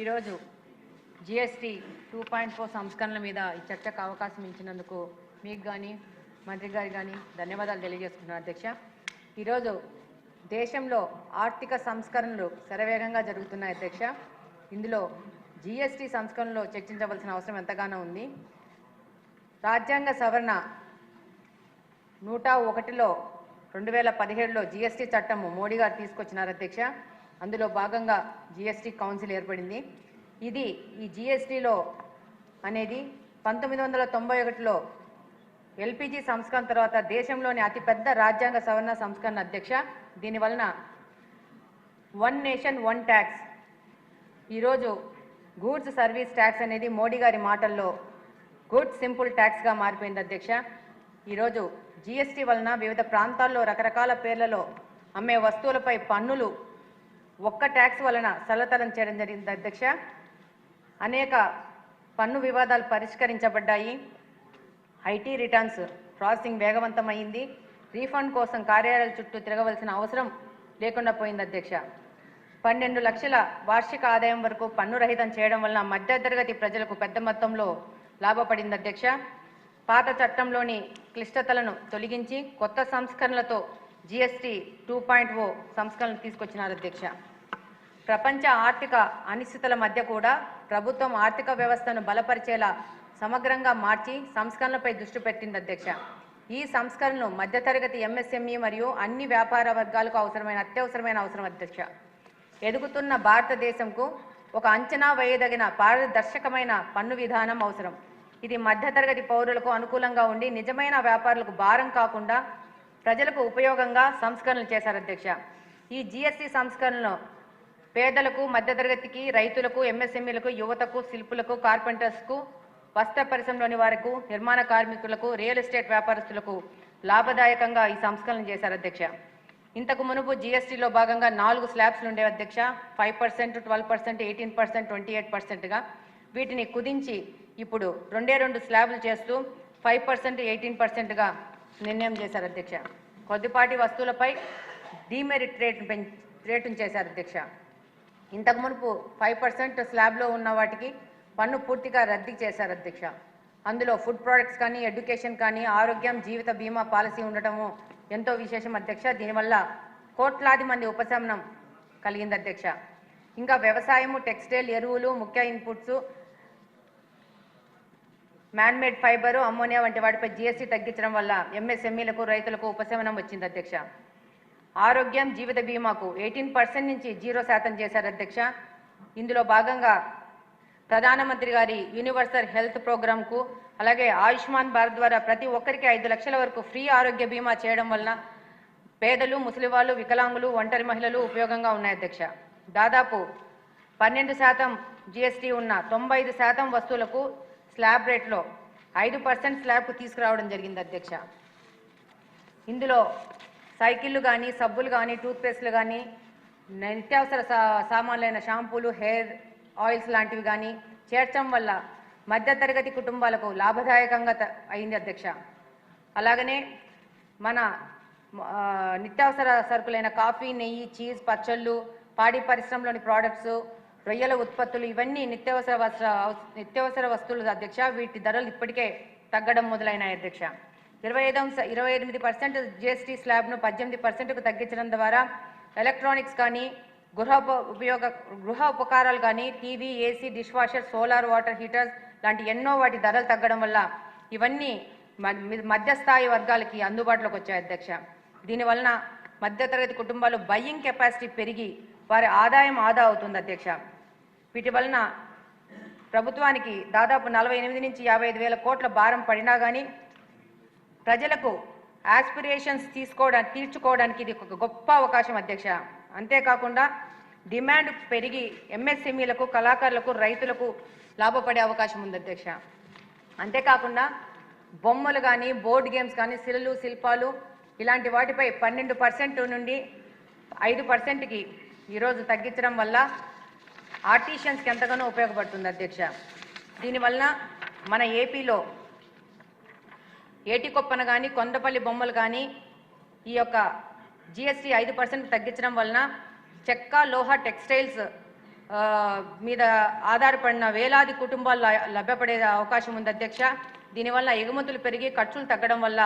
ఈరోజు జిఎస్టీ 2.4 సంస్కరణల మీద ఈ చర్చకు అవకాశం ఇచ్చినందుకు మీకు కానీ మంత్రి గారికి కానీ ధన్యవాదాలు తెలియజేస్తున్నాను అధ్యక్ష. ఈరోజు దేశంలో ఆర్థిక సంస్కరణలు శరవేగంగా జరుగుతున్నాయి అధ్యక్ష. ఇందులో జిఎస్టీ సంస్కరణలో చర్చించవలసిన అవసరం ఎంతగానో ఉంది. రాజ్యాంగ సవరణ 101లో 2017లో జిఎస్టీ చట్టం మోడీ గారు తీసుకొచ్చినారు అధ్యక్ష. అందులో భాగంగా జిఎస్టీ కౌన్సిల్ ఏర్పడింది. ఇది ఈ జిఎస్టీలో అనేది 1991లో ఎల్పిజి సంస్కరణ తర్వాత దేశంలోని అతిపెద్ద రాజ్యాంగ సవరణ సంస్కరణ అధ్యక్ష. దీనివలన వన్ నేషన్ వన్ ట్యాక్స్, ఈరోజు గూడ్స్ సర్వీస్ ట్యాక్స్ అనేది మోడీ గారి మాటల్లో గుడ్ సింపుల్ ట్యాక్స్గా మారిపోయింది అధ్యక్ష. ఈరోజు జిఎస్టీ వలన వివిధ ప్రాంతాల్లో రకరకాల పేర్లలో అమ్మే వస్తువులపై పన్నులు ఒక్క ట్యాక్స్ వలన సరళతరం చేయడం జరిగింది అధ్యక్ష. అనేక పన్ను వివాదాలు పరిష్కరించబడ్డాయి. ఐటీ రిటర్న్స్ ప్రాసెసింగ్ వేగవంతమైంది. రీఫండ్ కోసం కార్యాలయాల చుట్టూ తిరగవలసిన అవసరం లేకుండా పోయింది అధ్యక్ష. 12 లక్షల వార్షిక ఆదాయం వరకు పన్ను రహితం చేయడం వలన మధ్యతరగతి ప్రజలకు పెద్ద మొత్తంలో లాభపడింది అధ్యక్ష. పాత చట్టంలోని క్లిష్టతలను తొలగించి కొత్త సంస్కరణలతో జిఎస్టీ 2.0 సంస్కరణలు తీసుకొచ్చినారు అధ్యక్ష. ప్రపంచ ఆర్థిక అనిశ్చితుల మధ్య కూడా ప్రభుత్వం ఆర్థిక వ్యవస్థను బలపరిచేలా సమగ్రంగా మార్చి సంస్కరణలపై దృష్టి పెట్టింది అధ్యక్ష. ఈ సంస్కరణలు మధ్యతరగతి ఎంఎస్ఎంఈ మరియు అన్ని వ్యాపార వర్గాలకు అత్యవసరమైన అవసరం అధ్యక్ష. ఎదుగుతున్న భారతదేశంకు ఒక అంచనా వేయదగిన పారదర్శకమైన పన్ను విధానం అవసరం. ఇది మధ్యతరగతి పౌరులకు అనుకూలంగా ఉండి నిజమైన వ్యాపారులకు భారం కాకుండా ప్రజలకు ఉపయోగంగా సంస్కరణలు చేశారు అధ్యక్ష. ఈ జిఎస్టీ సంస్కరణలో పేదలకు, మధ్యతరగతికి, రైతులకు, ఎంఎస్ఎంఈలకు, యువతకు, శిల్పులకు, కార్పెంటర్స్కు, వస్త్ర పరిశ్రమలోని వారికి, నిర్మాణ కార్మికులకు, రియల్ ఎస్టేట్ వ్యాపారస్తులకు లాభదాయకంగా ఈ సంస్కరణలు చేశారు అధ్యక్ష. ఇంతకు మునుపు జిఎస్టీలో భాగంగా 4 స్లాబ్స్లు ఉండేవి అధ్యక్ష. 5%, 12%, 18%, 28%గా. వీటిని కుదించి ఇప్పుడు 2 స్లాబ్లు చేస్తూ 5%, 18%గా నిర్ణయం చేశారు అధ్యక్ష. కొద్దిపాటి వస్తువులపై డీమెరిట్ రేటును చేశారు అధ్యక్ష. ఇంతకు మునుపు 5% స్లాబ్లో ఉన్న వాటికి పన్ను పూర్తిగా రద్దు చేశారు అధ్యక్ష. అందులో ఫుడ్ ప్రోడక్ట్స్ కానీ, ఎడ్యుకేషన్ కానీ, ఆరోగ్యం, జీవిత బీమా పాలసీ ఉండటము ఎంతో విశేషం అధ్యక్ష. దీనివల్ల కోట్లాది మంది ఉపశమనం కలిగింది అధ్యక్ష. ఇంకా వ్యవసాయము, టెక్స్టైల్, ఎరువులు, ముఖ్య ఇన్పుట్స్, మ్యాన్మేడ్ ఫైబరు, అమ్మోనియా వంటి వాటిపై జిఎస్టీ తగ్గించడం వల్ల ఎంఎస్ఎంఈలకు, రైతులకు ఉపశమనం వచ్చింది అధ్యక్ష. ఆరోగ్యం, జీవిత బీమాకు 18% నుంచి 0% చేశారు అధ్యక్ష. ఇందులో భాగంగా ప్రధానమంత్రి గారి యూనివర్సల్ హెల్త్ ప్రోగ్రాంకు, అలాగే ఆయుష్మాన్ భారత్ ద్వారా ప్రతి ఒక్కరికి 5 లక్షల వరకు ఫ్రీ ఆరోగ్య బీమా చేయడం వలన పేదలు, ముసలివాళ్ళు, వికలాంగులు, ఒంటరి మహిళలు ఉపయోగంగా ఉన్నాయి అధ్యక్ష. దాదాపు 12% జిఎస్టీ ఉన్న 95% వస్తువులకు స్లాబ్ రేట్లో 5% స్లాబ్కు తీసుకురావడం జరిగింది అధ్యక్ష. ఇందులో సైకిళ్ళు కానీ, సబ్బులు కానీ, టూత్పేస్ట్లు కానీ, నిత్యావసర సామాన్లైన షాంపూలు, హెయిర్ ఆయిల్స్ లాంటివి కానీ చేర్చడం వల్ల మధ్యతరగతి కుటుంబాలకు లాభదాయకంగా అయింది అధ్యక్ష. అలాగనే మన నిత్యావసర సరుకులైన కాఫీ, నెయ్యి, చీజ్, పచ్చళ్ళు, పాడి పరిశ్రమలోని ప్రోడక్ట్స్, రొయ్యల ఉత్పత్తులు, ఇవన్నీ నిత్యావసర వస్తువులు అధ్యక్ష. వీటి ధరలు ఇప్పటికే తగ్గడం మొదలైనాయి అధ్యక్ష. 28% జిఎస్టీ స్లాబ్ను 18%కు తగ్గించడం ద్వారా ఎలక్ట్రానిక్స్ కానీ, గృహ ఉపకారాలు కానీ, TV, AC, dish washer, solar water heaters లాంటి ఎన్నో వాటి ధరలు తగ్గడం వల్ల ఇవన్నీ మధ్యస్థాయి వర్గాలకి అందుబాటులోకి వచ్చాయి అధ్యక్ష. దీనివలన మధ్యతరగతి కుటుంబాలు బయ్యింగ్ కెపాసిటీ పెరిగి వారి ఆదాయం ఆదా అవుతుంది అధ్యక్ష. వీటి వలన ప్రభుత్వానికి దాదాపు 48 నుంచి 55 వేల కోట్ల భారం పడినా కానీ ప్రజలకు ఆస్పిరేషన్స్ తీర్చుకోవడానికి ఇది ఒక గొప్ప అవకాశం అధ్యక్ష. అంతేకాకుండా డిమాండ్ పెరిగి ఎంఎస్ఎంఈలకు, కళాకారులకు, రైతులకు లాభపడే అవకాశం ఉంది అధ్యక్ష. అంతేకాకుండా బొమ్మలు కానీ, బోర్డు గేమ్స్ కానీ, శిల్పాలు ఇలాంటి వాటిపై 12% నుండి 5%కి ఈరోజు తగ్గించడం వల్ల ఆర్టిషియన్స్కి ఎంతగానో ఉపయోగపడుతుంది అధ్యక్ష. దీనివల్ల మన ఏపీలో ఏటికొప్పన కానీ, కొండపల్లి బొమ్మలు కానీ ఈ యొక్క జిఎస్టీ 5% తగ్గించడం వలన చెక్క, లోహ, టెక్స్టైల్స్ మీద ఆధారపడిన వేలాది కుటుంబాలు లభ్యపడే అవకాశం ఉంది అధ్యక్ష. దీనివల్ల ఎగుమతులు పెరిగి ఖర్చులు తగ్గడం వల్ల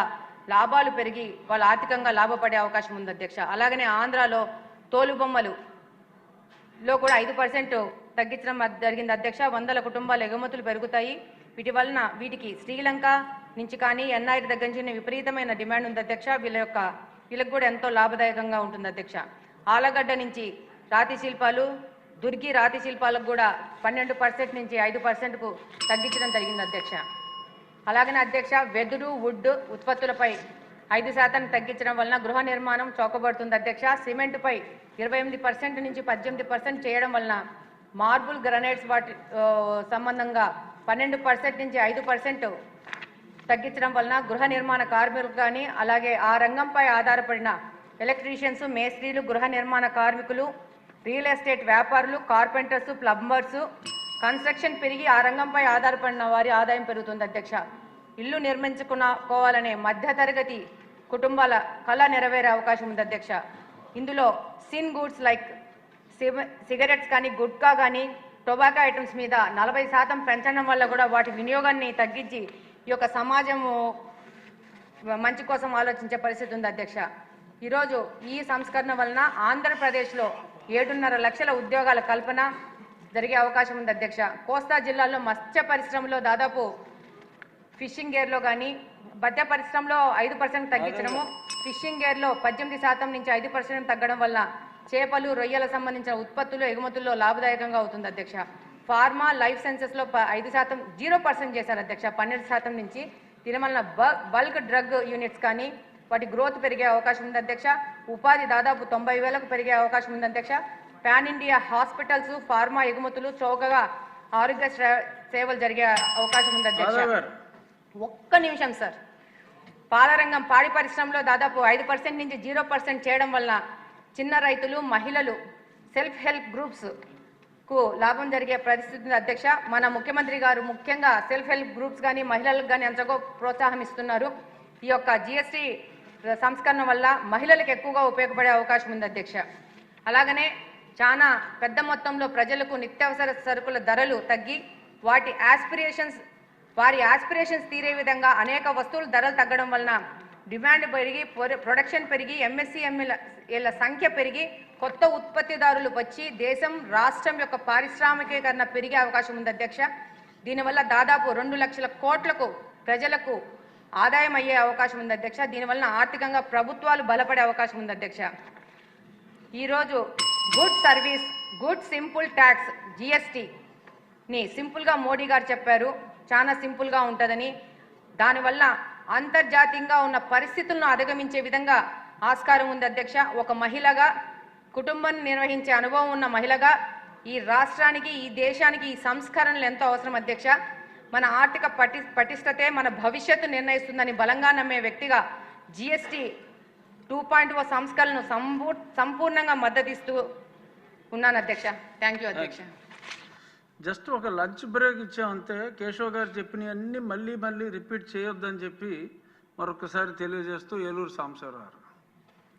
లాభాలు పెరిగి వాళ్ళు ఆర్థికంగా లాభపడే అవకాశం ఉంది అధ్యక్ష. అలాగనే ఆంధ్రాలో తోలుబొమ్మలులో కూడా 5% తగ్గించడం జరిగింది అధ్యక్ష. 100 కుటుంబాల ఎగుమతులు పెరుగుతాయి. వీటి వలన వీటికి శ్రీలంక నుంచి కానీ ఎన్ఐ దగ్గర నుంచి విపరీతమైన డిమాండ్ ఉంది అధ్యక్ష. వీళ్ళకి కూడా ఎంతో లాభదాయకంగా ఉంటుంది అధ్యక్ష. ఆలగడ్డ నుంచి రాతి శిల్పాలు, దుర్గి రాతి శిల్పాలకు కూడా 12% నుంచి 5%కు తగ్గించడం జరిగింది అధ్యక్ష. అలాగనే అధ్యక్ష, వెదురు వుడ్ ఉత్పత్తులపై 5% తగ్గించడం వలన గృహ నిర్మాణం చౌకబడుతుంది అధ్యక్ష. సిమెంట్పై 28% నుంచి 18% చేయడం వలన మార్బుల్ గ్రనైట్స్ వాటి సంబంధంగా 12% నుంచి 5% తగ్గించడం వలన గృహ నిర్మాణ కార్మికులు కానీ అలాగే ఆ రంగంపై ఆధారపడిన ఎలక్ట్రీషియన్స్, మేస్త్రీలు, గృహ నిర్మాణ కార్మికులు, రియల్ ఎస్టేట్ వ్యాపారులు, కార్పెంటర్స్, ప్లంబర్స్ కన్స్ట్రక్షన్ పెరిగి ఆ రంగంపై ఆధారపడిన వారి ఆదాయం పెరుగుతుంది అధ్యక్ష. ఇల్లు నిర్మించుకోవాలనే మధ్యతరగతి కుటుంబాల కళ నెరవేరే అవకాశం ఉంది అధ్యక్ష. ఇందులో సిన్ గూడ్స్ లైక్ సిగరెట్స్ కానీ, గుట్కా కానీ, టొబాకో ఐటమ్స్ మీద 40% పెంచడం వల్ల కూడా వాటి వినియోగాన్ని తగ్గించి ఈ యొక్క సమాజము మంచి కోసం ఆలోచించే పరిస్థితి ఉంది అధ్యక్ష. ఈరోజు ఈ సంస్కరణ వలన ఆంధ్రప్రదేశ్లో 7.5 లక్షల ఉద్యోగాల కల్పన జరిగే అవకాశం ఉంది అధ్యక్ష. కోస్తా జిల్లాలో మత్స్య పరిశ్రమలో దాదాపు ఫిషింగ్ గేర్లో కానీ మత్స్య పరిశ్రమలో 5% తగ్గించడము, ఫిషింగ్ గేర్లో 18% నుంచి 5% తగ్గడం వల్ల చేపలు, రొయ్యలకు సంబంధించిన ఉత్పత్తులు ఎగుమతుల్లో లాభదాయకంగా అవుతుంది అధ్యక్ష. ఫార్మా, లైఫ్ సైన్సెస్లో 5% 0% చేశారు అధ్యక్ష, 12% నుంచి. దీనివల్ల బల్క్ డ్రగ్ యూనిట్స్ కానీ వాటి గ్రోత్ పెరిగే అవకాశం ఉంది అధ్యక్ష. ఉపాధి దాదాపు 90,000కు పెరిగే అవకాశం ఉంది అధ్యక్ష. పాన్ ఇండియా హాస్పిటల్స్, ఫార్మా ఎగుమతులు చౌకగా ఆరోగ్య సేవలు జరిగే అవకాశం ఉంది అధ్యక్ష. ఒక్క నిమిషం సార్. పాలరంగం, పాడి పరిశ్రమలో దాదాపు 5% నుంచి 0% చేయడం వల్ల చిన్న రైతులు, మహిళలు, సెల్ఫ్ హెల్ప్ గ్రూప్స్కు లాభం జరిగే పరిస్థితి ఉంది అధ్యక్ష. మన ముఖ్యమంత్రి గారు ముఖ్యంగా సెల్ఫ్ హెల్ప్ గ్రూప్స్ కానీ మహిళలకు కానీ ఎంతగా ప్రోత్సాహం ఇస్తున్నారు. ఈ యొక్క జిఎస్టీ సంస్కరణ వల్ల మహిళలకు ఎక్కువగా ఉపయోగపడే అవకాశం ఉంది అధ్యక్ష. అలాగనే చాలా పెద్ద మొత్తంలో ప్రజలకు నిత్యావసర సరుకుల ధరలు తగ్గి వారి ఆస్పిరేషన్స్ తీరే విధంగా అనేక వస్తువుల ధరలు తగ్గడం వలన డిమాండ్ పెరిగి ప్రొడక్షన్ పెరిగి ఎంఎస్సిఎంఈల సంఖ్య పెరిగి కొత్త ఉత్పత్తిదారులు వచ్చి దేశం, రాష్ట్రం యొక్క పారిశ్రామికీకరణ పెరిగే అవకాశం ఉంది అధ్యక్ష. దీనివల్ల దాదాపు 2 లక్షల కోట్లకు ప్రజలకు ఆదాయం అయ్యే అవకాశం ఉంది అధ్యక్ష. దీనివల్ల ఆర్థికంగా ప్రభుత్వాలు బలపడే అవకాశం ఉంది అధ్యక్ష. ఈరోజు good service, good simple tax జిఎస్టీని సింపుల్గా మోడీ గారు చెప్పారు, చాలా సింపుల్గా ఉంటుందని. దానివల్ల అంతర్జాతీయంగా ఉన్న పరిస్థితులను అధిగమించే విధంగా ఆస్కారం ఉంది అధ్యక్ష. ఒక మహిళగా, కుటుంబాన్ని నిర్వహించే అనుభవం ఉన్న మహిళగా ఈ రాష్ట్రానికి, ఈ దేశానికి ఈ సంస్కరణలు ఎంతో అవసరం అధ్యక్ష. మన ఆర్థిక పటిష్టతే మన భవిష్యత్తు నిర్ణయిస్తుందని బలంగా నమ్మే వ్యక్తిగా జిఎస్టీ 2.0 సంస్కరణను సంపూర్ణంగా మద్దతిస్తూ ఉన్నాను అధ్యక్ష. థ్యాంక్ యూ అధ్యక్ష. జస్ట్ ఒక లంచ్ బ్రేక్ ఇచ్చామంతే. కేశవ్ గారు చెప్పినవన్నీ మళ్ళీ రిపీట్ చేయొద్దని చెప్పి మరొకసారి తెలియజేస్తూ ఏలూరు సాంబశివరావు.